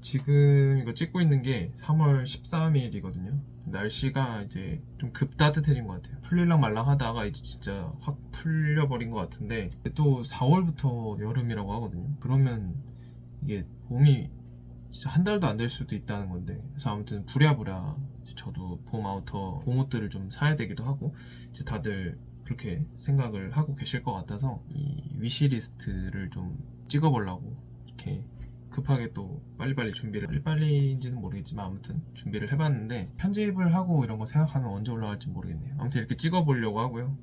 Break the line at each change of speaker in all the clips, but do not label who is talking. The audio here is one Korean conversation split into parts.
지금 이거 찍고 있는 게 3월 13일이거든요. 날씨가 이제 좀 급따뜻해진 것 같아요. 풀릴랑 말랑 하다가 이제 진짜 확 풀려버린 것 같은데, 또 4월부터 여름이라고 하거든요. 그러면 이게 봄이 진짜 한 달도 안 될 수도 있다는 건데, 그래서 아무튼 부랴부랴 저도 봄 아우터 봄 옷들을 좀 사야 되기도 하고, 이제 다들 그렇게 생각을 하고 계실 것 같아서 이 위시리스트를 좀 찍어보려고 이렇게 급하게 또 빨리빨리 준비를, 빨리빨리인지는 모르겠지만 아무튼 준비를 해봤는데, 편집을 하고 이런 거 생각하면 언제 올라갈지 모르겠네요. 아무튼 이렇게 찍어보려고 하고요.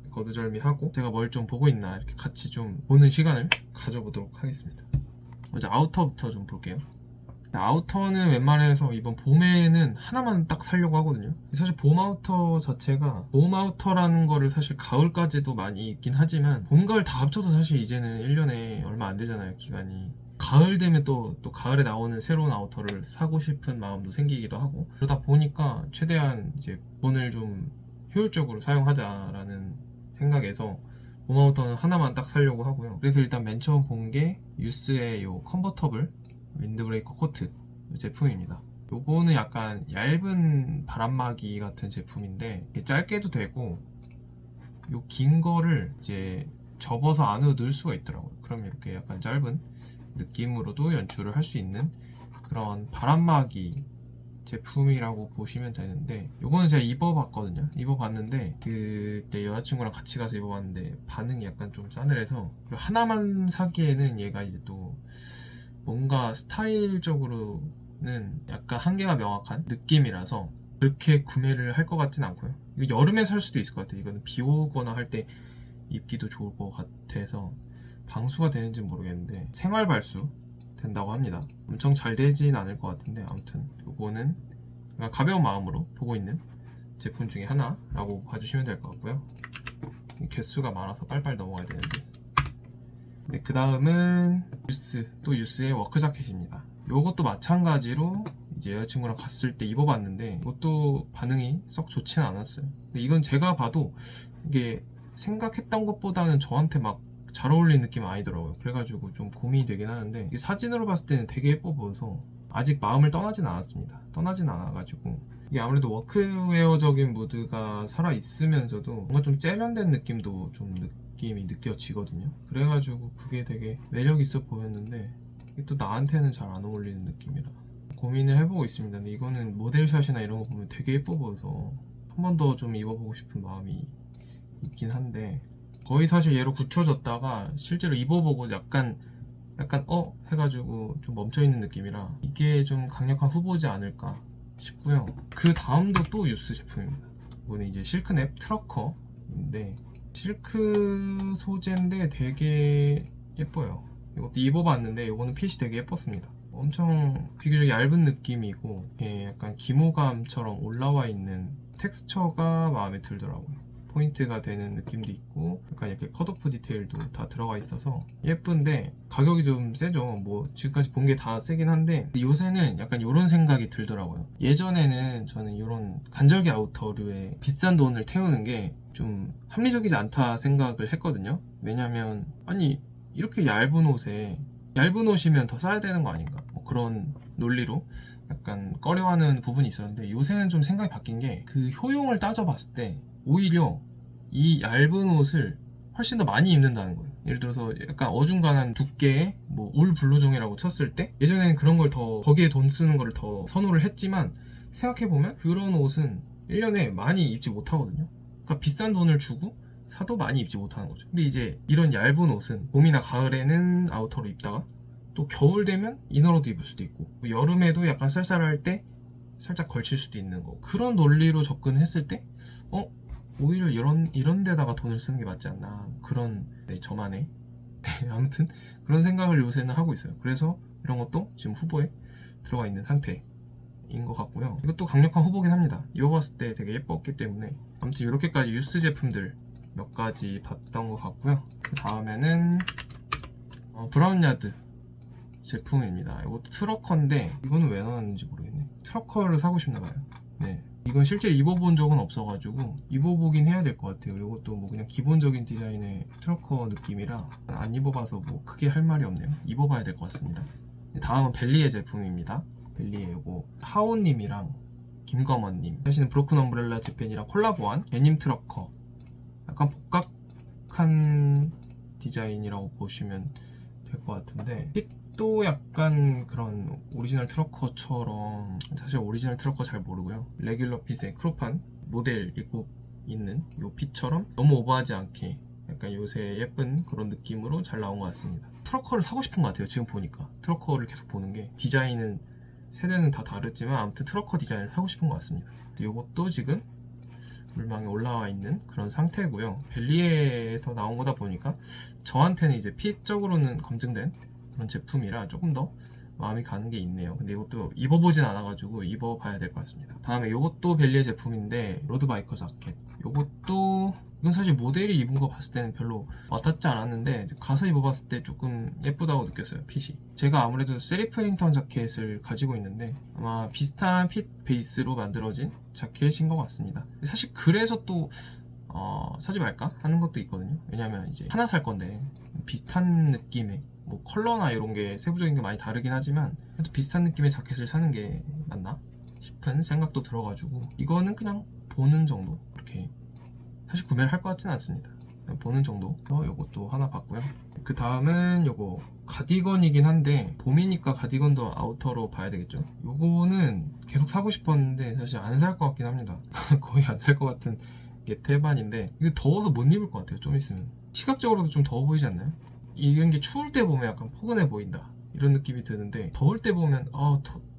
거두절미하고 제가 뭘 좀 보고 있나 이렇게 같이 좀 보는 시간을 가져보도록 하겠습니다. 먼저 아우터부터 좀 볼게요. 아우터는 웬만해서 이번 봄에는 하나만 딱 사려고 하거든요. 사실 봄 아우터 자체가, 봄 아우터라는 거를 사실 가을까지도 많이 입긴 하지만 봄, 가을 다 합쳐서 사실 이제는 1년에 얼마 안 되잖아요, 기간이. 가을 되면 또 가을에 나오는 새로운 아우터를 사고 싶은 마음도 생기기도 하고, 그러다 보니까 최대한 이제 돈을 좀 효율적으로 사용하자라는 생각에서 봄 아우터는 하나만 딱 사려고 하고요. 그래서 일단 맨 처음 본 게 유스의 요 컨버터블 윈드브레이커 코트 제품입니다. 요거는 약간 얇은 바람막이 같은 제품인데, 짧게도 되고 요 긴 거를 이제 접어서 안으로 넣을 수가 있더라고요. 그럼 이렇게 약간 짧은 느낌으로도 연출을 할 수 있는 그런 바람막이 제품이라고 보시면 되는데, 요거는 제가 입어봤거든요. 입어봤는데 그때 여자친구랑 같이 가서 입어봤는데 반응이 약간 좀 싸늘해서, 그리고 하나만 사기에는 얘가 이제 또 뭔가 스타일적으로는 약간 한계가 명확한 느낌이라서 그렇게 구매를 할 것 같진 않고요. 이거 여름에 살 수도 있을 것 같아요. 이거는 비 오거나 할 때 입기도 좋을 것 같아서, 방수가 되는지는 모르겠는데 생활 발수 된다고 합니다. 엄청 잘 되진 않을 것 같은데, 아무튼 이거는 가벼운 마음으로 보고 있는 제품 중에 하나라고 봐주시면 될 것 같고요. 개수가 많아서 빨빨 넘어가야 되는데, 네, 그 다음은 유스의 워크 자켓입니다. 이것도 마찬가지로 이제 여자친구랑 갔을 때 입어봤는데 이것도 반응이 썩 좋지는 않았어요. 근데 이건 제가 봐도 이게 생각했던 것보다는 저한테 막 잘 어울리는 느낌은 아니더라고요. 그래가지고 좀 고민이 되긴 하는데, 이게 사진으로 봤을 때는 되게 예뻐 보여서 아직 마음을 떠나진 않았습니다. 떠나진 않아가지고, 이게 아무래도 워크웨어적인 무드가 살아있으면서도 뭔가 좀 세련된 느낌도 좀 느낌이 느껴지거든요. 그래가지고 그게 되게 매력 있어 보였는데, 이게 또 나한테는 잘 안 어울리는 느낌이라 고민을 해보고 있습니다. 근데 이거는 모델샷이나 이런 거 보면 되게 예뻐 보여서 한 번 더 좀 입어보고 싶은 마음이 있긴 한데, 거의 사실 얘로 굳혀졌다가 실제로 입어보고 약간 해가지고 좀 멈춰있는 느낌이라 이게 좀 강력한 후보지 않을까 싶고요. 그 다음도 또 유스 제품입니다. 이거는 이제 실크랩 트러커인데, 실크 소재인데 되게 예뻐요. 이것도 입어봤는데 이거는 핏이 되게 예뻤습니다. 엄청 비교적 얇은 느낌이고, 이렇게 약간 기모감처럼 올라와 있는 텍스처가 마음에 들더라고요. 포인트가 되는 느낌도 있고, 약간 이렇게 컷오프 디테일도 다 들어가 있어서 예쁜데 가격이 좀 세죠. 뭐 지금까지 본 게 다 세긴 한데, 요새는 약간 이런 생각이 들더라고요. 예전에는 저는 이런 간절기 아우터류에 비싼 돈을 태우는 게 좀 합리적이지 않다 생각을 했거든요. 왜냐면 아니 이렇게 얇은 옷이면 더 싸야 되는 거 아닌가, 뭐 그런 논리로 약간 꺼려하는 부분이 있었는데, 요새는 좀 생각이 바뀐 게, 그 효용을 따져봤을 때 오히려 이 얇은 옷을 훨씬 더 많이 입는다는 거예요. 예를 들어서 약간 어중간한 두께의 뭐 울 블루종이라고 쳤을 때, 예전에는 그런 걸 더, 거기에 돈 쓰는 걸 더 선호를 했지만, 생각해보면 그런 옷은 1년에 많이 입지 못하거든요. 그러니까 비싼 돈을 주고 사도 많이 입지 못하는 거죠. 근데 이제 이런 얇은 옷은 봄이나 가을에는 아우터로 입다가 또 겨울 되면 이너로도 입을 수도 있고, 여름에도 약간 쌀쌀할 때 살짝 걸칠 수도 있는 거, 그런 논리로 접근했을 때 오히려 이런 데다가 돈을 쓰는 게 맞지 않나, 그런 저만의 아무튼 그런 생각을 요새는 하고 있어요. 그래서 이런 것도 지금 후보에 들어가 있는 상태인 것 같고요. 이것도 강력한 후보긴 합니다. 입어봤을 때 되게 예뻤기 때문에. 아무튼 이렇게까지 유스 제품들 몇 가지 봤던 것 같고요. 그 다음에는 브라운야드 제품입니다. 이것도 트러커인데, 이거는 왜 나왔는지 모르겠네. 트러커를 사고 싶나봐요. 네, 이건 실제로 입어본 적은 없어가지고 입어보긴 해야 될 것 같아요. 이것도 뭐 그냥 기본적인 디자인의 트러커 느낌이라 안 입어봐서 뭐 크게 할 말이 없네요. 입어봐야 될 것 같습니다. 다음은 벨리의 제품입니다. 벨리의 요거 하오님이랑 김검원님 하시는 브로큰 엄브렐라 재팬이랑 콜라보한 데님 트러커, 약간 복각한 디자인이라고 보시면 될 것 같은데, 핏도 약간 그런 오리지널 트러커처럼, 사실 오리지널 트러커 잘 모르고요, 레귤러 핏의 크롭한 모델 입고 있는 요 핏처럼 너무 오버하지 않게 약간 요새 예쁜 그런 느낌으로 잘 나온 것 같습니다. 트러커를 사고 싶은 것 같아요. 지금 보니까 트러커를 계속 보는 게, 디자인은 세대는 다 다르지만 아무튼 트러커 디자인을 사고 싶은 것 같습니다. 요것도 지금 물망에 올라와 있는 그런 상태고요. 벨리에서 나온 거다 보니까 저한테는 이제 핏적으로는 검증된 그런 제품이라 조금 더 마음이 가는 게 있네요. 근데 이것도 입어보진 않아가지고 입어봐야 될 것 같습니다. 다음에 이것도 벨리의 제품인데 로드바이커 자켓. 이건 사실 모델이 입은 거 봤을 때는 별로 와닿지 않았는데 가서 입어봤을 때 조금 예쁘다고 느꼈어요. 핏이. 제가 아무래도 세리 프린턴 자켓을 가지고 있는데 아마 비슷한 핏 베이스로 만들어진 자켓인 것 같습니다. 사실 그래서 또 사지 말까 하는 것도 있거든요. 왜냐면 이제 하나 살 건데 비슷한 느낌의 뭐 컬러나 이런 게 세부적인 게 많이 다르긴 하지만 그래도 비슷한 느낌의 자켓을 사는 게 맞나 싶은 생각도 들어가지고 이거는 그냥 보는 정도, 이렇게 사실 구매를 할 것 같지는 않습니다. 그냥 보는 정도. 요것도 하나 봤고요. 그 다음은 요거 가디건이긴 한데 봄이니까 가디건도 아우터로 봐야 되겠죠. 요거는 계속 사고 싶었는데 사실 안 살 것 같긴 합니다. 거의 안 살 것 같은 게 태반인데 이거 더워서 못 입을 것 같아요. 좀 있으면 시각적으로도 좀 더워 보이지 않나요? 이런 게 추울 때 보면 약간 포근해 보인다 이런 느낌이 드는데 더울 때 보면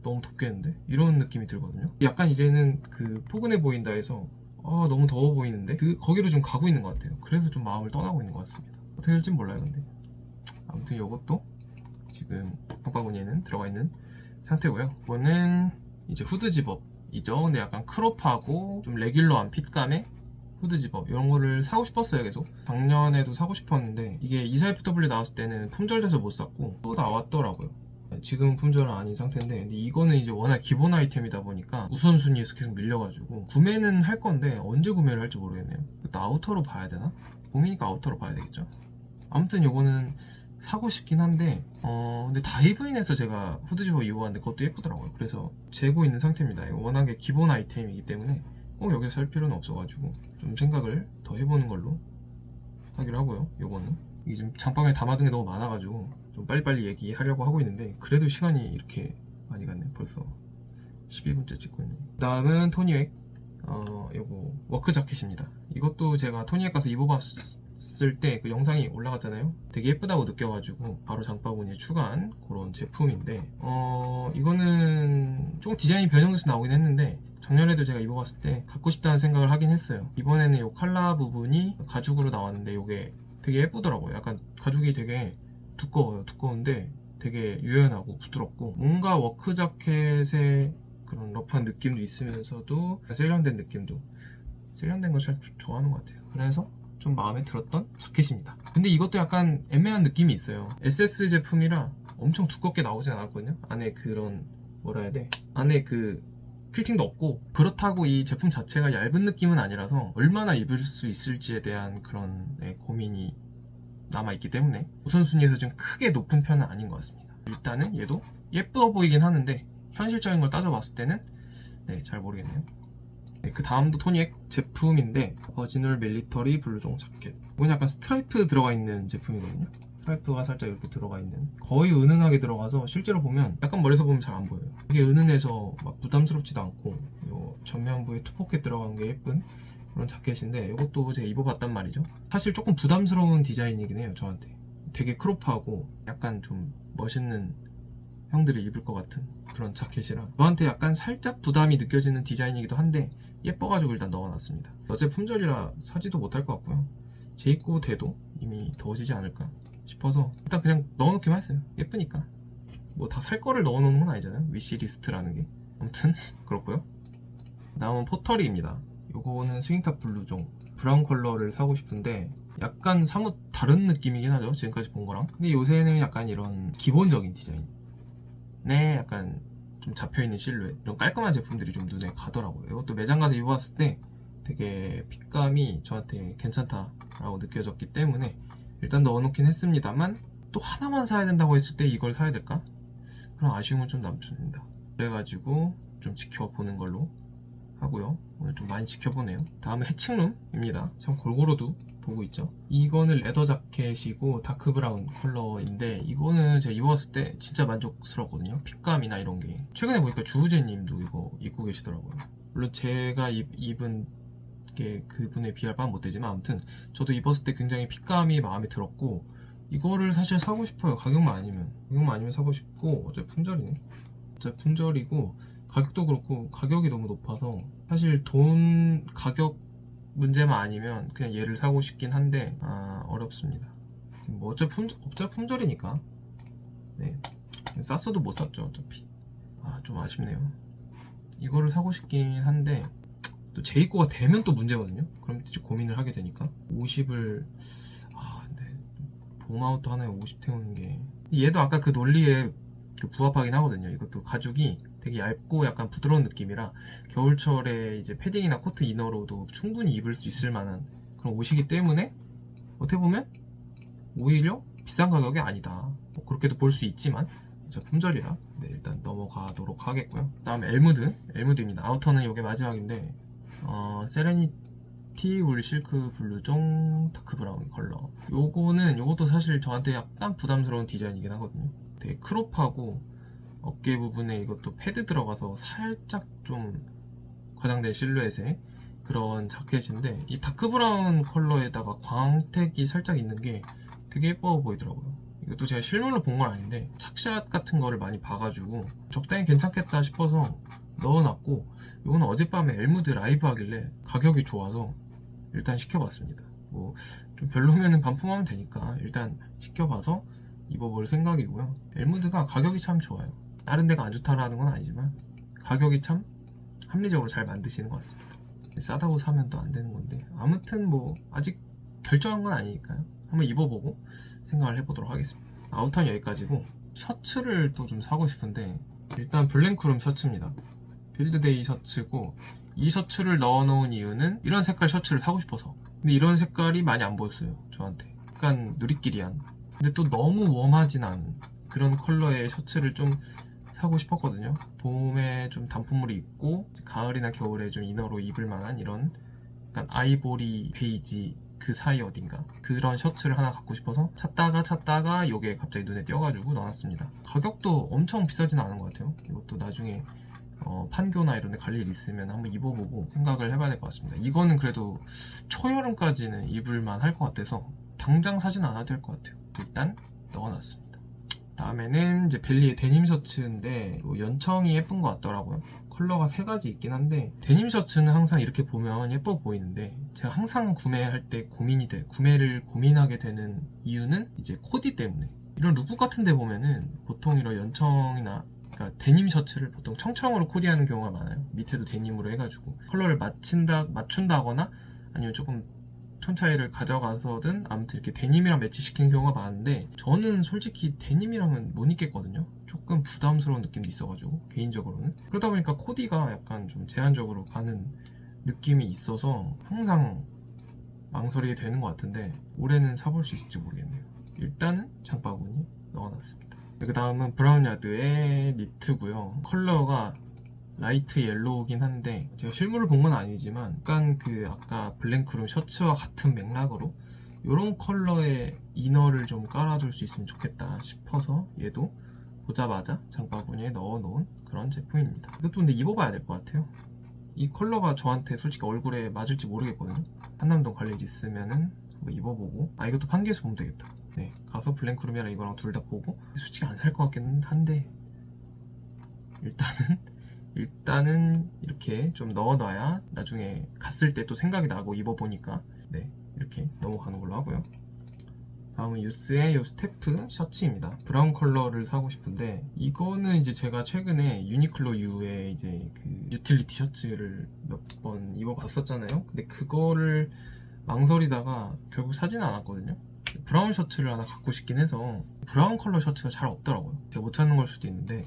너무 덥겠는데 이런 느낌이 들거든요. 약간 이제는 그 포근해 보인다 해서 너무 더워 보이는데 거기로 좀 가고 있는 것 같아요. 그래서 좀 마음을 떠나고 있는 것 같습니다. 어떻게 될진 몰라요. 근데 아무튼 이것도 지금 장바구니에는 들어가 있는 상태고요. 이거는 이제 후드 집업이죠. 근데 약간 크롭하고 좀 레귤러한 핏감의 후드 집업, 이런 거를 사고 싶었어요. 계속 작년에도 사고 싶었는데 이게 24FW 나왔을 때는 품절돼서 못 샀고 또 나왔더라고요. 지금 품절은 아닌 상태인데, 근데 이거는 이제 워낙 기본 아이템이다 보니까 우선순위에서 계속 밀려가지고 구매는 할 건데 언제 구매를 할지 모르겠네요. 또 아우터로 봐야 되나? 봄이니까 아우터로 봐야 되겠죠. 아무튼 요거는 사고 싶긴 한데 근데 다이브인에서 제가 후드 집업 입어봤는데 그것도 예쁘더라고요. 그래서 재고 있는 상태입니다. 이거 워낙에 기본 아이템이기 때문에 꼭 여기서 살 필요는 없어가지고 좀 생각을 더 해보는 걸로 하기로 하고요. 요거는 이게 지금 장바구니에 담아둔 게 너무 많아가지고 좀 빨리빨리 얘기하려고 하고 있는데 그래도 시간이 이렇게 많이 갔네. 벌써 12분째 찍고 있네. 그 다음은 토니웩 요거 워크 자켓입니다. 이것도 제가 토니웩 가서 입어봤을 때 그 영상이 올라갔잖아요. 되게 예쁘다고 느껴가지고 바로 장바구니에 추가한 그런 제품인데 이거는 조금 디자인이 변형돼서 나오긴 했는데 작년에도 제가 입어봤을 때 갖고 싶다는 생각을 하긴 했어요. 이번에는 이 칼라 부분이 가죽으로 나왔는데 이게 되게 예쁘더라고요. 약간 가죽이 되게 두꺼워요. 두꺼운데 되게 유연하고 부드럽고 뭔가 워크 자켓의 그런 러프한 느낌도 있으면서도 세련된 느낌도, 세련된 걸 잘 좋아하는 것 같아요. 그래서 좀 마음에 들었던 자켓입니다. 근데 이것도 약간 애매한 느낌이 있어요. SS 제품이라 엄청 두껍게 나오진 않았거든요. 안에 그런 뭐라 해야 돼? 안에 그 필팅도 없고, 그렇다고 이 제품 자체가 얇은 느낌은 아니라서 얼마나 입을 수 있을지에 대한 그런 고민이 남아있기 때문에 우선순위에서 좀 크게 높은 편은 아닌 것 같습니다. 일단은 얘도 예뻐 보이긴 하는데 현실적인 걸 따져봤을 때는 잘 모르겠네요. 그 다음도 토니웩 제품인데 버지널 밀리터리 블루종 자켓. 이건 약간 스트라이프 들어가 있는 제품이거든요. 스트라이프가 살짝 이렇게 들어가 있는, 거의 은은하게 들어가서 실제로 보면 약간 멀리서 보면 잘 안 보여요. 이게 은은해서 막 부담스럽지도 않고 요 전면부에 투포켓 들어간 게 예쁜 그런 자켓인데 이것도 제가 입어봤단 말이죠. 사실 조금 부담스러운 디자인이긴 해요. 저한테 되게 크롭하고 약간 좀 멋있는 형들이 입을 것 같은 그런 자켓이라 저한테 약간 살짝 부담이 느껴지는 디자인이기도 한데 예뻐가지고 일단 넣어놨습니다. 어제 품절이라 사지도 못할 것 같고요. 재입고 돼도 이미 더워지지 않을까 싶어서 일단 그냥 넣어놓기만 했어요. 예쁘니까. 뭐 다 살 거를 넣어놓는 건 아니잖아요. 위시리스트라는 게. 아무튼 그렇고요. 다음은 포터리입니다. 요거는 스윙탑 블루종 브라운 컬러를 사고 싶은데 약간 사뭇 다른 느낌이긴 하죠. 지금까지 본 거랑. 근데 요새는 약간 이런 기본적인 디자인, 약간 좀 잡혀있는 실루엣, 이런 깔끔한 제품들이 좀 눈에 가더라고요. 이것도 매장 가서 입어봤을 때 되게 핏감이 저한테 괜찮다라고 느껴졌기 때문에 일단 넣어놓긴 했습니다만, 또 하나만 사야 된다고 했을 때 이걸 사야 될까? 그런 아쉬움은 좀 남습니다. 그래가지고 좀 지켜보는 걸로 하고요. 오늘 좀 많이 지켜보네요. 다음은 해칭룸입니다. 참 골고루도 보고 있죠. 이거는 레더 자켓이고 다크 브라운 컬러인데 이거는 제가 입어봤을 때 진짜 만족스럽거든요. 핏감이나 이런 게. 최근에 보니까 주우재님도 이거 입고 계시더라고요. 물론 제가 입은 게 그분에 비할 바는 못되지만 아무튼 저도 입었을 때 굉장히 핏감이 마음에 들었고 이거를 사실 사고 싶어요. 가격만 아니면 사고 싶고 어차피 품절이고 가격도 그렇고 가격이 너무 높아서 사실 돈 가격 문제만 아니면 그냥 얘를 사고 싶긴 한데 어렵습니다. 뭐 어차피 품절이니까 네 쌌어도 못 샀죠 어차피. 좀 아쉽네요. 이거를 사고 싶긴 한데 또 재입고가 되면 또 문제거든요. 그럼 이제 고민을 하게 되니까 50을 근데 봄아웃도 하나에 50 태우는 게 얘도 아까 그 논리에 부합하긴 하거든요. 이것도 가죽이 되게 얇고 약간 부드러운 느낌이라 겨울철에 이제 패딩이나 코트 이너로도 충분히 입을 수 있을 만한 그런 옷이기 때문에 어떻게 보면 오히려 비싼 가격이 아니다. 뭐 그렇게도 볼 수 있지만 품절이라 일단 넘어가도록 하겠고요. 다음에 엘무드입니다. 아우터는 이게 마지막인데 세레니티 울 실크 블루종 다크 브라운 컬러. 요것도 사실 저한테 약간 부담스러운 디자인이긴 하거든요. 되게 크롭하고 어깨 부분에 이것도 패드 들어가서 살짝 좀 과장된 실루엣의 그런 자켓인데 이 다크 브라운 컬러에다가 광택이 살짝 있는 게 되게 예뻐 보이더라고요. 이것도 제가 실물로 본 건 아닌데 착샷 같은 거를 많이 봐가지고 적당히 괜찮겠다 싶어서 넣어놨고 이거는 어젯밤에 엘무드 라이브 하길래 가격이 좋아서 일단 시켜봤습니다. 뭐 좀 별로면은 반품하면 되니까 일단 시켜봐서 입어볼 생각이고요. 엘무드가 가격이 참 좋아요. 다른 데가 안 좋다라는 건 아니지만 가격이 참 합리적으로 잘 만드시는 것 같습니다. 싸다고 사면 또 안 되는 건데 아무튼 뭐 아직 결정한 건 아니니까요. 한번 입어보고 생각을 해보도록 하겠습니다. 아우터는 여기까지고 셔츠를 또 좀 사고 싶은데 일단 블랭크룸 셔츠입니다. 필드데이 셔츠고 이 셔츠를 넣어놓은 이유는 이런 색깔 셔츠를 사고 싶어서. 근데 이런 색깔이 많이 안 보였어요 저한테. 약간 누리끼리한 근데 또 너무 웜하진 않은 그런 컬러의 셔츠를 좀 사고 싶었거든요. 봄에 좀 단품물이 있고 가을이나 겨울에 좀 이너로 입을 만한 이런 약간 아이보리 베이지 그 사이 어딘가 그런 셔츠를 하나 갖고 싶어서 찾다가 이게 갑자기 눈에 띄어가지고 넣어놨습니다. 가격도 엄청 비싸진 않은 것 같아요. 이것도 나중에 판교나 이런 데 갈 일 있으면 한번 입어보고 생각을 해봐야 될 것 같습니다. 이거는 그래도 초여름까지는 입을만 할 것 같아서 당장 사진 않아도 될 것 같아요. 일단 넣어놨습니다. 다음에는 이제 벨리의 데님 셔츠인데 연청이 예쁜 것 같더라고요. 컬러가 3가지 있긴 한데 데님 셔츠는 항상 이렇게 보면 예뻐 보이는데 제가 항상 구매할 때 구매를 고민하게 되는 이유는 이제 코디 때문에. 이런 룩북 같은 데 보면은 보통 이런 연청이나 그러니까 데님 셔츠를 보통 청청으로 코디하는 경우가 많아요. 밑에도 데님으로 해가지고 컬러를 맞춘다거나 아니면 조금 톤 차이를 가져가서든 아무튼 이렇게 데님이랑 매치시키는 경우가 많은데 저는 솔직히 데님이랑은 못 입겠거든요. 조금 부담스러운 느낌도 있어가지고 개인적으로는. 그러다 보니까 코디가 약간 좀 제한적으로 가는 느낌이 있어서 항상 망설이게 되는 것 같은데 올해는 사볼 수 있을지 모르겠네요. 일단은 장바구니 넣어놨습니다. 그 다음은 브라운야드의 니트고요. 컬러가 라이트 옐로우긴 한데 제가 실물을 본 건 아니지만 약간 그 아까 블랭크룸 셔츠와 같은 맥락으로 이런 컬러의 이너를 좀 깔아줄 수 있으면 좋겠다 싶어서 얘도 보자마자 장바구니에 넣어놓은 그런 제품입니다. 이것도 근데 입어봐야 될 것 같아요. 이 컬러가 저한테 솔직히 얼굴에 맞을지 모르겠거든요. 한남동 갈 일 있으면은 한번 입어보고 이것도 판교에서 보면 되겠다. 네, 가서 블랭크룸이랑 이거랑 둘 다 보고 솔직히 안 살 것 같기는 한데 일단은 이렇게 좀 넣어놔야 나중에 갔을 때 또 생각이 나고 입어보니까 네 이렇게 넘어가는 걸로 하고요. 다음은 유스의 요 스태프 셔츠입니다. 브라운 컬러를 사고 싶은데 이거는 이제 제가 최근에 유니클로 U의 이제 그 유틸리티 셔츠를 몇 번 입어봤었잖아요. 근데 그거를 망설이다가 결국 사지는 않았거든요. 브라운 셔츠를 하나 갖고 싶긴 해서 브라운 컬러 셔츠가 잘 없더라고요. 제가 못 찾는 걸 수도 있는데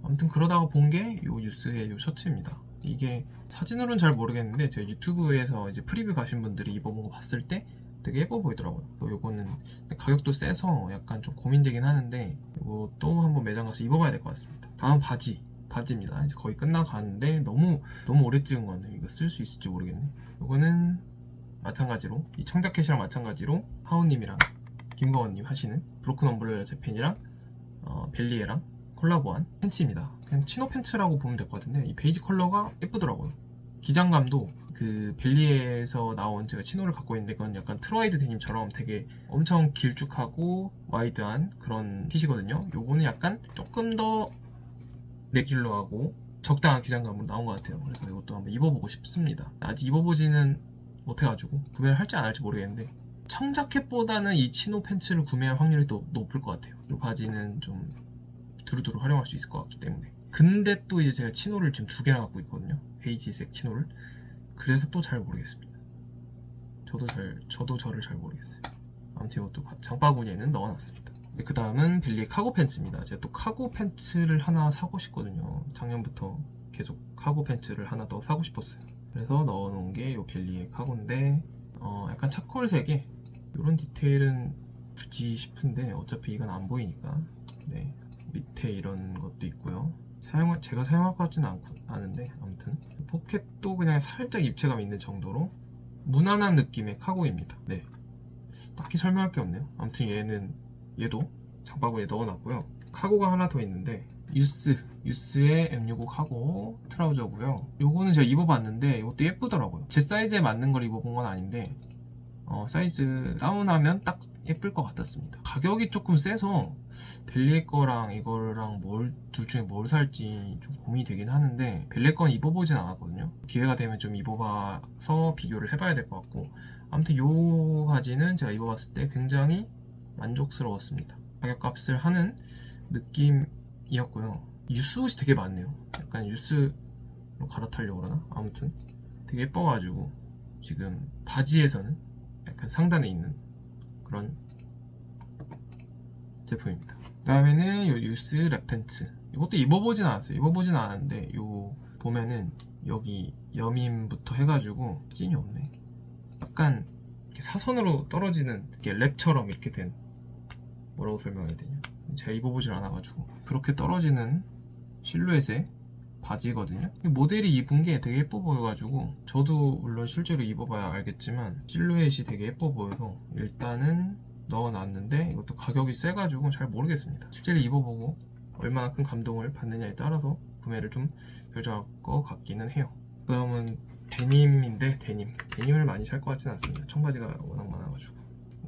아무튼 그러다가 본 게 요 유스의 요 셔츠입니다. 이게 사진으로는 잘 모르겠는데 제가 유튜브에서 이제 프리뷰 가신 분들이 입어본 거 봤을 때 되게 예뻐 보이더라고요. 또 요거는 가격도 세서 약간 좀 고민되긴 하는데 이것도 한번 매장 가서 입어봐야 될 것 같습니다. 다음 바지입니다. 이제 거의 끝나가는데 너무 오래 찍은 거네. 이거 쓸 수 있을지 모르겠네. 요거는 마찬가지로 이 청자켓이랑 마찬가지로 하우님이랑 김거원님 하시는 브로큰 엄브렐라 재팬이랑 벨리에랑 콜라보한 팬츠입니다. 그냥 치노 팬츠라고 보면 될 것 같은데 이 베이지 컬러가 예쁘더라고요. 기장감도 그 벨리에에서 나온 제가 치노를 갖고 있는데 그건 약간 트로이드 데님처럼 되게 엄청 길쭉하고 와이드한 그런 핏이거든요. 요거는 약간 조금 더 레귤러하고 적당한 기장감으로 나온 것 같아요. 그래서 이것도 한번 입어보고 싶습니다. 아직 입어보지는 못해가지고 구매를 할지 안 할지 모르겠는데 청자켓보다는 이 치노 팬츠를 구매할 확률이 더 높을 것 같아요. 이 바지는 좀 두루두루 활용할 수 있을 것 같기 때문에. 근데 또 이제 제가 치노를 지금 2개나 갖고 있거든요. 베이지색 치노를. 그래서 또 잘 모르겠습니다. 저도 저를 잘 모르겠어요. 아무튼 이것도 장바구니에는 넣어놨습니다. 그 다음은 벨리의 카고 팬츠입니다. 제가 또 카고 팬츠를 하나 사고 싶거든요. 작년부터 계속 카고 팬츠를 하나 더 사고 싶었어요. 그래서 넣어놓은 게 이 벨리의 카고인데 약간 차콜색에 이런 디테일은 굳이 싶은데 어차피 이건 안 보이니까 네, 밑에 이런 것도 있고요. 제가 사용할 것 같지는 않은데 아무튼 포켓도 그냥 살짝 입체감 있는 정도로 무난한 느낌의 카고입니다. 네, 딱히 설명할 게 없네요. 아무튼 얘도 장바구니에 넣어놨고요. 카고가 하나 더 있는데 유스의 M65 카고 트라우저고요. 요거는 제가 입어봤는데 이것도 예쁘더라고요. 제 사이즈에 맞는 걸 입어본 건 아닌데 사이즈 다운하면 딱 예쁠 것 같았습니다. 가격이 조금 세서 벨리의 거랑 이거랑 둘 중에 뭘 살지 좀 고민이 되긴 하는데 벨리의 건 입어보진 않았거든요. 기회가 되면 좀 입어봐서 비교를 해봐야 될 것 같고 아무튼 요 바지는 제가 입어봤을 때 굉장히 만족스러웠습니다. 가격값을 하는 느낌이었고요. 유스 옷이 되게 많네요. 약간 유스로 갈아타려고 그러나? 아무튼 되게 예뻐가지고 지금 바지에서는 약간 상단에 있는 그런 제품입니다. 그 다음에는 요 유스 랩팬츠. 이것도 입어보진 않았어요. 입어보진 않았는데 요 보면은 여기 여밈부터 해가지고 찐이 없네. 약간 이렇게 사선으로 떨어지는 이렇게 랩처럼 이렇게 된 뭐라고 설명해야 되냐. 제가 입어보질 않아가지고 그렇게 떨어지는 실루엣의 바지거든요. 모델이 입은 게 되게 예뻐 보여가지고 저도 물론 실제로 입어봐야 알겠지만 실루엣이 되게 예뻐 보여서 일단은 넣어놨는데 이것도 가격이 세가지고 잘 모르겠습니다. 실제로 입어보고 얼마나 큰 감동을 받느냐에 따라서 구매를 좀 결정할 것 같기는 해요. 그 다음은 데님인데 데님을 많이 살 것 같지는 않습니다. 청바지가 워낙 많아가지고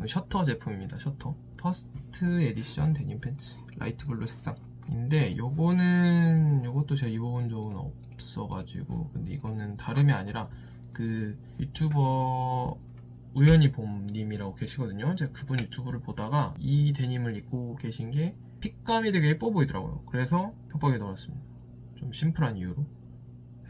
셔터 제품입니다. 셔터 퍼스트 에디션 데님 팬츠 라이트 블루 색상인데 요것도 제가 입어본 적은 없어가지고 근데 이거는 다름이 아니라 그 유튜버 우연히 봄님이라고 계시거든요. 제가 그분 유튜브를 보다가 이 데님을 입고 계신 게 핏감이 되게 예뻐 보이더라고요. 그래서 협박에 넣어놨습니다. 좀 심플한 이유로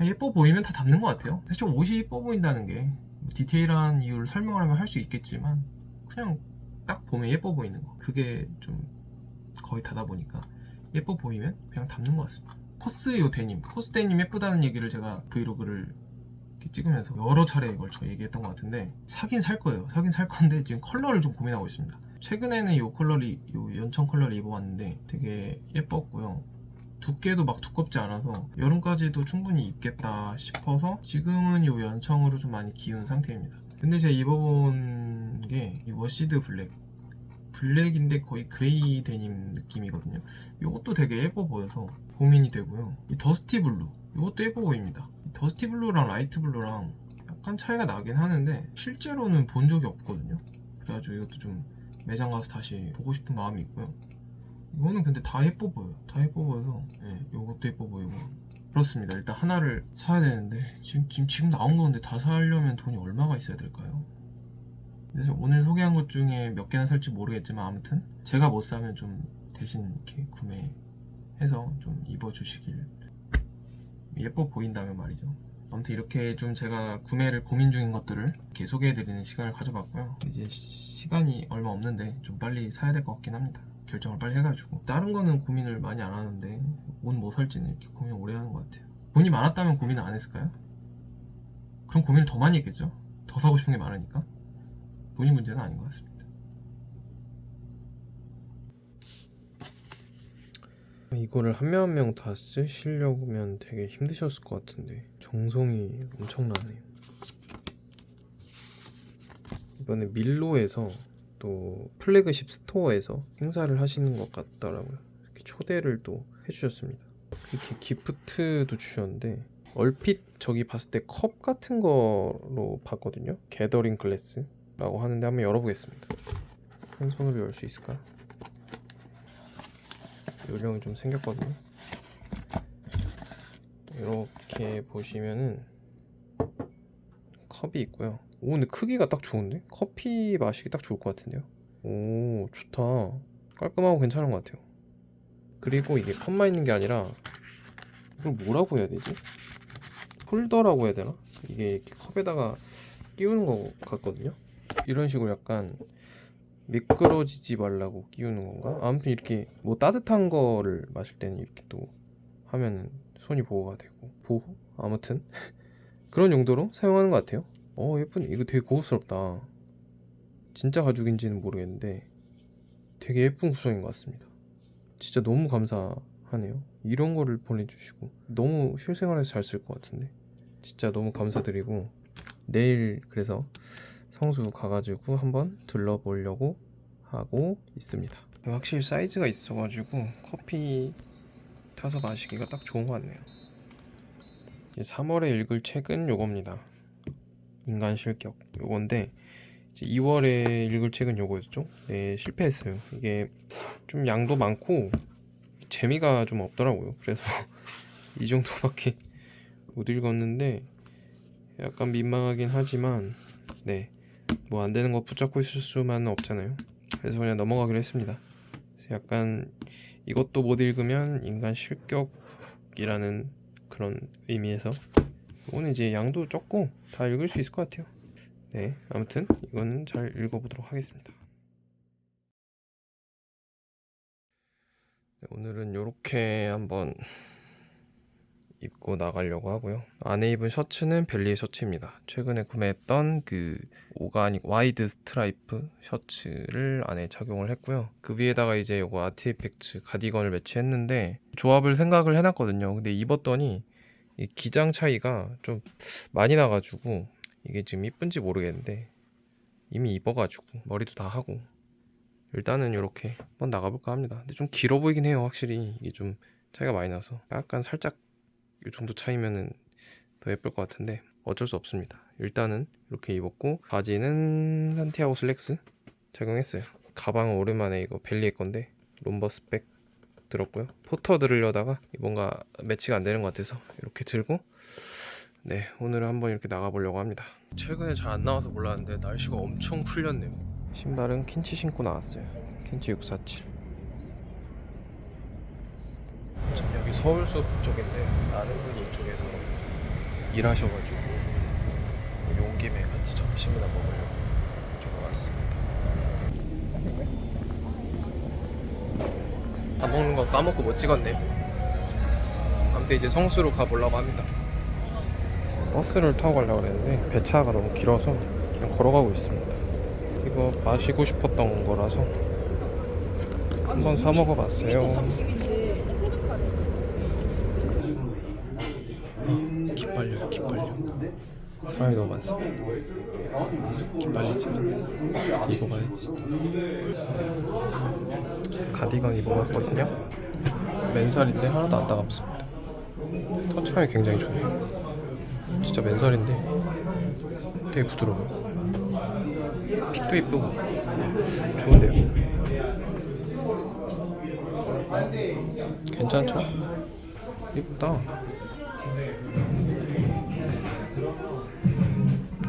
예뻐 보이면 다 담는 것 같아요. 사실 옷이 예뻐 보인다는 게 디테일한 이유를 설명을 하면 할 수 있겠지만 그냥 딱 보면 예뻐 보이는 거 그게 좀 거의 다다 보니까 예뻐 보이면 그냥 담는 것 같습니다. 코스 데님 예쁘다는 얘기를 제가 브이로그를 이렇게 찍으면서 여러 차례에 걸쳐 얘기했던 것 같은데 사긴 살 거예요. 사긴 살 건데 지금 컬러를 좀 고민하고 있습니다. 최근에는 요 연청 컬러를 입어봤는데 되게 예뻤고요. 두께도 막 두껍지 않아서 여름까지도 충분히 입겠다 싶어서 지금은 요 연청으로 좀 많이 기운 상태입니다. 근데 제가 입어본 게 이 워시드 블랙인데 거의 그레이 데님 느낌이거든요. 이것도 되게 예뻐 보여서 고민이 되고요. 이 더스티 블루 이것도 예뻐 보입니다. 더스티 블루랑 라이트 블루랑 약간 차이가 나긴 하는데 실제로는 본 적이 없거든요. 그래가지고 이것도 좀 매장 가서 다시 보고 싶은 마음이 있고요. 이거는 근데 다 예뻐 보여요. 다 예뻐 보여서 네, 이것도 예뻐 보이고 그렇습니다. 일단 하나를 사야 되는데 지금 나온 건데 다 사려면 돈이 얼마가 있어야 될까요? 그래서 오늘 소개한 것 중에 몇 개나 살지 모르겠지만 아무튼 제가 못 사면 좀 대신 이렇게 구매해서 좀 입어주시길 예뻐 보인다면 말이죠. 아무튼 이렇게 좀 제가 구매를 고민 중인 것들을 이렇게 소개해드리는 시간을 가져봤고요. 이제 시간이 얼마 없는데 좀 빨리 사야 될 것 같긴 합니다. 결정을 빨리 해가지고 다른 거는 고민을 많이 안 하는데 옷 뭐 살지는 이렇게 고민 오래 하는 것 같아요. 돈이 많았다면 고민을 안 했을까요? 그럼 고민을 더 많이 했겠죠? 더 사고 싶은 게 많으니까. 돈이 문제는 아닌 것 같습니다. 이거를 한 명 한 명 다 쓰시려면 되게 힘드셨을 것 같은데 정성이 엄청나네요. 이번에 밀로에서 또 플래그십 스토어에서 행사를 하시는 것 같더라고요. 이렇게 초대를 또 해주셨습니다. 이렇게 기프트도 주셨는데 얼핏 저기 봤을 때 컵 같은 거로 봤거든요. 게더링 글래스라고 하는데 한번 열어보겠습니다. 한 손으로 열 수 있을까요? 요령이 좀 생겼거든요. 이렇게 보시면은 컵이 있고요. 오, 근데 크기가 딱 좋은데? 커피 마시기 딱 좋을 것 같은데요. 오, 좋다. 깔끔하고 괜찮은 것 같아요. 그리고 이게 컵만 있는 게 아니라 이걸 뭐라고 해야 되지? 홀더라고 해야 되나? 이게 이렇게 컵에다가 끼우는 거 같거든요. 이런 식으로 약간 미끄러지지 말라고 끼우는 건가? 아무튼 이렇게 뭐 따뜻한 거를 마실 때는 이렇게 또 하면 손이 보호가 되고 보호? 아무튼 그런 용도로 사용하는 것 같아요. 예쁜. 이거 되게 고급스럽다. 진짜 가죽인지는 모르겠는데 되게 예쁜 구성인 것 같습니다. 진짜 너무 감사하네요. 이런 거를 보내주시고 너무 실생활에서 잘 쓸 것 같은데 진짜 너무 감사드리고 내일 그래서 성수 가가지고 한번 들러보려고 하고 있습니다. 확실히 사이즈가 있어가지고 커피 타서 마시기가 딱 좋은 것 같네요. 3월에 읽을 책은 요겁니다. 인간 실격 요건데 이제 2월에 읽을 책은 요거였죠. 네, 실패했어요. 이게 좀 양도 많고 재미가 좀 없더라고요. 그래서 이 정도밖에 못 읽었는데 약간 민망하긴 하지만 네, 뭐 안 되는 거 붙잡고 있을 수만은 없잖아요. 그래서 그냥 넘어가기로 했습니다. 그래서 약간 이것도 못 읽으면 인간 실격이라는 그런 의미에서 이거는 이제 양도 적고 다 읽을 수 있을 것 같아요. 네, 아무튼 이거는 잘 읽어보도록 하겠습니다. 네, 오늘은 이렇게 한번 입고 나가려고 하고요. 안에 입은 셔츠는 벨리의 셔츠입니다. 최근에 구매했던 그 오가닉 와이드 스트라이프 셔츠를 안에 착용을 했고요. 그 위에다가 이제 요거 아티팩트 가디건을 매치했는데 조합을 생각을 해놨거든요. 근데 입었더니 이 기장 차이가 좀 많이 나가지고 이게 지금 이쁜지 모르겠는데 이미 입어가지고 머리도 다 하고 일단은 이렇게 한번 나가볼까 합니다. 근데 좀 길어 보이긴 해요. 확실히 이게 좀 차이가 많이 나서 약간 살짝 이 정도 차이면은 더 예쁠 것 같은데 어쩔 수 없습니다. 일단은 이렇게 입었고 바지는 산티아고 슬랙스 착용했어요. 가방은 오랜만에 이거 벨리의 건데 롬버스 백 들었고요. 포터 들으려다가 뭔가 매치가 안 되는 것 같아서 이렇게 들고 네, 오늘은 한번 이렇게 나가보려고 합니다. 최근에 잘 안 나와서 몰랐는데 날씨가 엄청 풀렸네요. 신발은 킨치 신고 나왔어요. 킨치 647. 지금 여기 서울숲 쪽인데 아는 분이 이쪽에서 일하셔가지고 여기 온 김에 같이 점심이나 먹으려고 이쪽으로 왔습니다. 밥 먹는 거 까먹고 못 찍었네. 아무튼 이제 성수로 가보려고 합니다. 버스를 타고 가려고 그랬는데 배차가 너무 길어서 그냥 걸어가고 있습니다. 이거 마시고 싶었던 거라서 한번 사 먹어봤어요. 기빨려 기빨려. 사람이 너무 많습니다. 기빨리지만 들고 가야지. 가디건 입어봤거든요. 맨살인데 하나도 안 따갑습니다. 터치감이 굉장히 좋네요. 진짜 맨살인데 되게 부드러워요. 핏도 이쁘고 좋은데요. 괜찮죠? 이쁘다.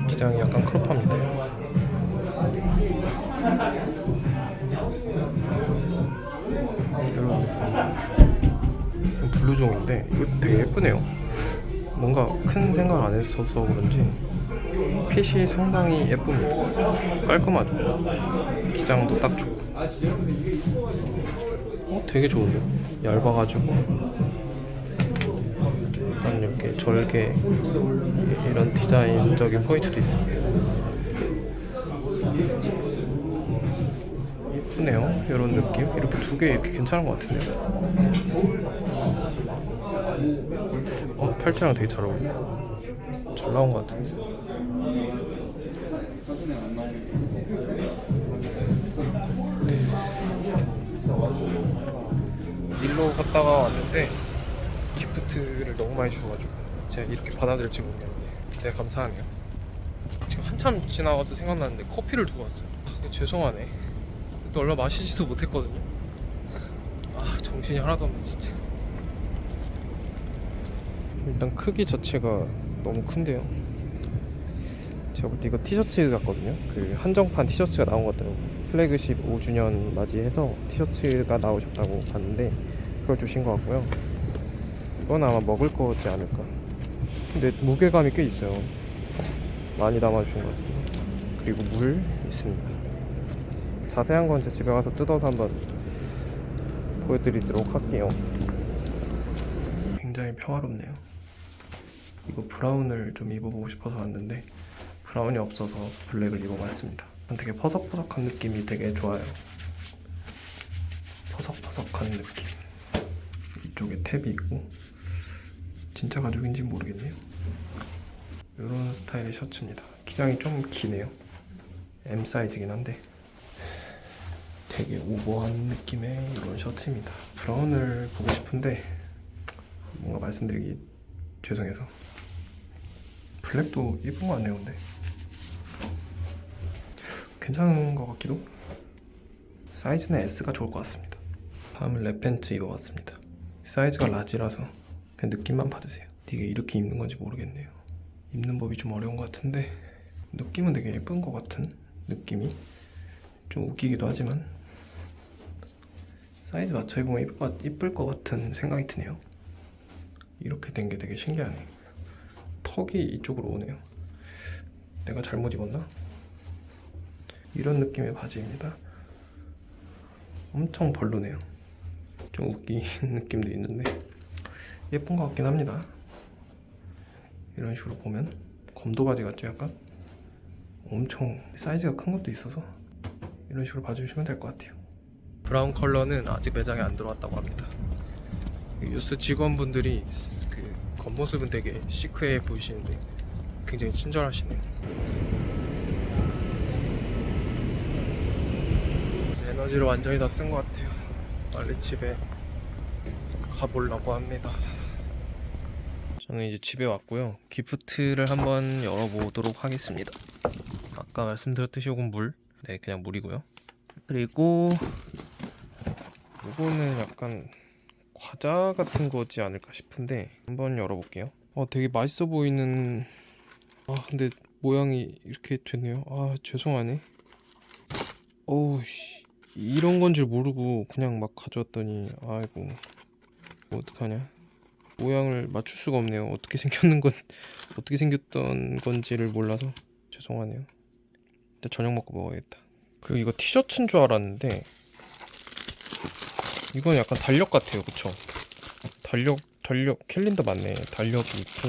기장이 약간 크롭합니다. 이런 블루종인데 이거 되게 예쁘네요. 뭔가 큰 생각 안 했어서 그런지 핏이 상당히 예쁩니다. 깔끔하죠. 기장도 딱 좋고 되게 좋은데요. 얇아가지고 약간 이렇게 절개 이런 디자인적인 포인트도 있습니다. 예쁘네요. 이런 느낌. 이렇게 두 개 이렇게 괜찮은 것 같은데요. 팔찌랑 되게 잘 어울려. 잘 나온 것 같은데. 일로 갔다가 왔는데 기프트를 너무 많이 주셔가지고 제가 이렇게 받아들일지 모르겠는데 되게 감사하네요. 지금 한참 지나가서 생각났는데 커피를 두고 왔어요. 죄송하네. 또 얼마 마시지도 못했거든요. 정신이 하나도 없네 진짜. 일단 크기 자체가 너무 큰데요. 제가 볼 때 이거 티셔츠 같거든요. 그 한정판 티셔츠가 나온 것 같더라고요. 플래그십 5주년 맞이해서 티셔츠가 나오셨다고 봤는데 그걸 주신 것 같고요. 이건 아마 먹을 거지 않을까. 근데 무게감이 꽤 있어요. 많이 담아주신 것 같은데. 그리고 물 있습니다. 자세한 건 제 집에 가서 뜯어서 한번 보여드리도록 할게요. 굉장히 평화롭네요. 이거 브라운을 좀 입어보고 싶어서 왔는데 브라운이 없어서 블랙을 입어봤습니다. 되게 퍼석퍼석한 느낌이 되게 좋아요. 퍼석퍼석한 느낌. 이쪽에 탭이 있고 진짜 가죽인지 모르겠네요. 이런 스타일의 셔츠입니다. 기장이 좀 기네요. M 사이즈긴 한데 되게 오버한 느낌의 이런 셔츠입니다. 브라운을 보고 싶은데 뭔가 말씀드리기 죄송해서 블랙도 예쁜 거 같네요. 근데 괜찮은 것 같기도. 사이즈는 S가 좋을 것 같습니다. 다음은 랩팬츠 입어봤습니다. 사이즈가 라지라서 그냥 느낌만 받으세요. 이게 이렇게 입는 건지 모르겠네요. 입는 법이 좀 어려운 것 같은데 느낌은 되게 예쁜 것 같은 느낌이 좀 웃기기도 하지만 사이즈 맞춰 입으면 이쁠 것 같은 생각이 드네요. 이렇게 된 게 되게 신기하네. 턱이 이쪽으로 오네요. 내가 잘못 입었나? 이런 느낌의 바지입니다. 엄청 별로네요. 좀 웃긴 느낌도 있는데 예쁜 것 같긴 합니다. 이런 식으로 보면 검도 바지 같죠 약간? 엄청 사이즈가 큰 것도 있어서 이런 식으로 봐주시면 될 것 같아요. 브라운 컬러는 아직 매장에 안 들어왔다고 합니다. 유스 직원분들이 그 겉모습은 되게 시크해 보이시는데 굉장히 친절하시네요. 에너지를 완전히 다 쓴 것 같아요. 빨리 집에 가보려고 합니다. 저는 이제 집에 왔고요. 기프트를 한번 열어보도록 하겠습니다. 아까 말씀드렸듯이 이건 물. 네, 그냥 물이고요. 그리고 이거는 약간 과자 같은 거지 않을까 싶은데 한번 열어볼게요. 되게 맛있어 보이는. 근데 모양이 이렇게 됐네요. 죄송하네. 어우씨, 이런 건 줄 모르고 그냥 막 가져왔더니 아이고 어떡하냐. 모양을 맞출 수가 없네요. 어떻게 생겼던 건지를 몰라서 죄송하네요. 일단 저녁 먹고 먹어야겠다. 그리고 이거 티셔츠인 줄 알았는데 이건 약간 달력 같아요. 그쵸? 달력 캘린더 맞네. 달력이 있고,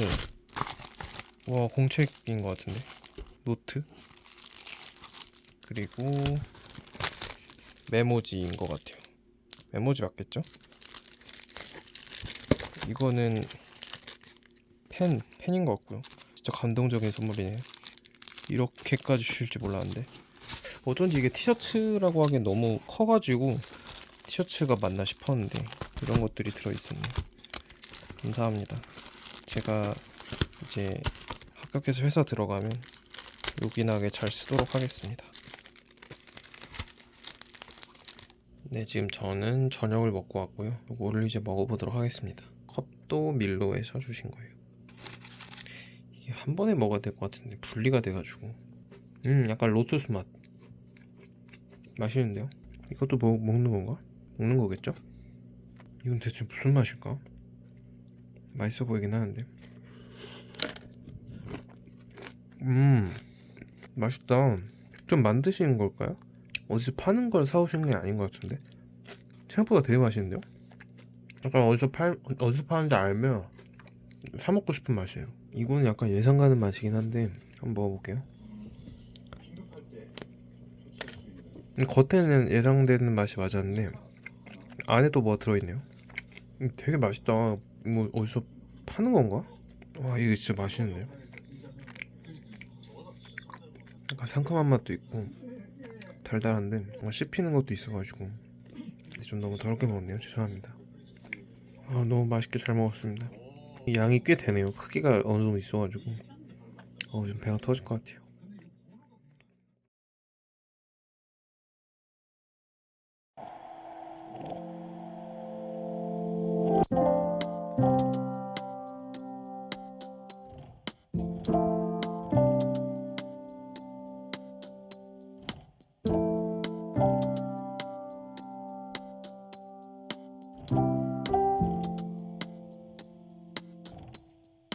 와, 공책인 것 같은데. 노트. 그리고 메모지인 것 같아요. 메모지 맞겠죠? 이거는 펜인 것 같고요. 진짜 감동적인 선물이네요. 이렇게까지 주실 줄 몰랐는데 어쩐지 이게 티셔츠라고 하기엔 너무 커가지고 티셔츠가 맞나 싶었는데 이런 것들이 들어있었네요. 감사합니다. 제가 이제 합격해서 회사 들어가면 요긴하게 잘 쓰도록 하겠습니다. 네, 지금 저는 저녁을 먹고 왔고요. 요거를 이제 먹어보도록 하겠습니다. 컵도 밀로에서 주신 거예요. 이게 한 번에 먹어야 될 것 같은데 분리가 돼가지고 약간 로투스 맛. 맛있는데요? 이것도 먹는 건가? 먹는 거겠죠? 이건 대체 무슨 맛일까? 맛있어 보이긴 하는데. 맛있다. 직접 만드시는 걸까요? 어디서 파는 걸 사오시는 게 아닌 것 같은데. 생각보다 되게 맛있는데요? 약간 어디서 파는지 알면 사 먹고 싶은 맛이에요. 이거는 약간 예상 가는 맛이긴 한데 한번 먹어볼게요.
겉에는 예상되는 맛이 맞았는데 안에 또 뭐가 들어있네요. 되게 맛있다. 뭐 어디서 파는 건가? 와 이게 진짜 맛있는데요. 약간 상큼한 맛도 있고 달달한데 뭔가 씹히는 것도 있어가지고 좀 너무 더럽게 먹었네요. 죄송합니다. 너무 맛있게 잘 먹었습니다. 이 양이 꽤 되네요. 크기가 어느 정도 있어가지고 좀 배가 터질 것 같아요.